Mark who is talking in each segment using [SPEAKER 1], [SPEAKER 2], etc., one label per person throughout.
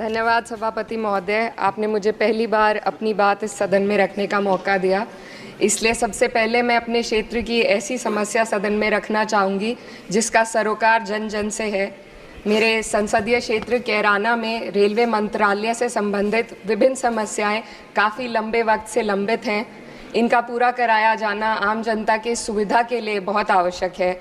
[SPEAKER 1] धन्यवाद सभापति महोदय, आपने मुझे पहली बार अपनी बात इस सदन में रखने का मौका दिया। इसलिए सबसे पहले मैं अपने क्षेत्र की ऐसी समस्या सदन में रखना चाहूँगी जिसका सरोकार जन जन से है। मेरे संसदीय क्षेत्र कैराना में रेलवे मंत्रालय से संबंधित विभिन्न समस्याएं काफ़ी लंबे वक्त से लंबित हैं। इनका पूरा कराया जाना आम जनता की सुविधा के लिए बहुत आवश्यक है।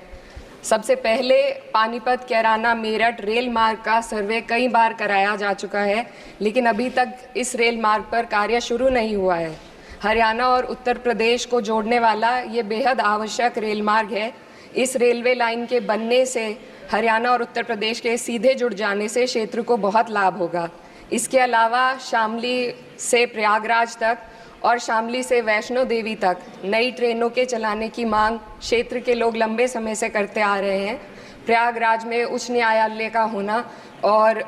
[SPEAKER 1] सबसे पहले पानीपत कैराना मेरठ रेल मार्ग का सर्वे कई बार कराया जा चुका है, लेकिन अभी तक इस रेल मार्ग पर कार्य शुरू नहीं हुआ है। हरियाणा और उत्तर प्रदेश को जोड़ने वाला ये बेहद आवश्यक रेल मार्ग है। इस रेलवे लाइन के बनने से हरियाणा और उत्तर प्रदेश के सीधे जुड़ जाने से क्षेत्र को बहुत लाभ होगा। इसके अलावा शामली से प्रयागराज तक और शामली से वैष्णो देवी तक नई ट्रेनों के चलाने की मांग क्षेत्र के लोग लंबे समय से करते आ रहे हैं। प्रयागराज में उच्च न्यायालय का होना और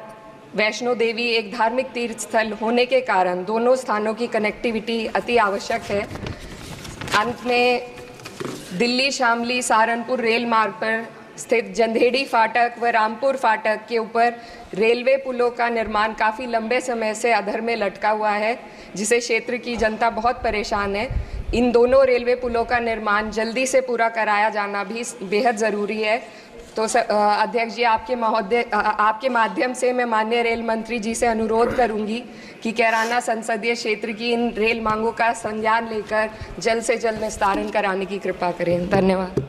[SPEAKER 1] वैष्णो देवी एक धार्मिक तीर्थ स्थल होने के कारण दोनों स्थानों की कनेक्टिविटी अति आवश्यक है। अंत में दिल्ली शामली सहारनपुर रेल मार्ग पर स्थित जंधेड़ी फाटक व रामपुर फाटक के ऊपर रेलवे पुलों का निर्माण काफ़ी लंबे समय से अधर में लटका हुआ है, जिसे क्षेत्र की जनता बहुत परेशान है। इन दोनों रेलवे पुलों का निर्माण जल्दी से पूरा कराया जाना भी बेहद ज़रूरी है। तो अध्यक्ष जी, आपके माध्यम से मैं माननीय रेल मंत्री जी से अनुरोध करूंगी कि कैराना संसदीय क्षेत्र की इन रेल मांगों का संज्ञान लेकर जल्द से जल्द निस्तारण कराने की कृपा करें। धन्यवाद।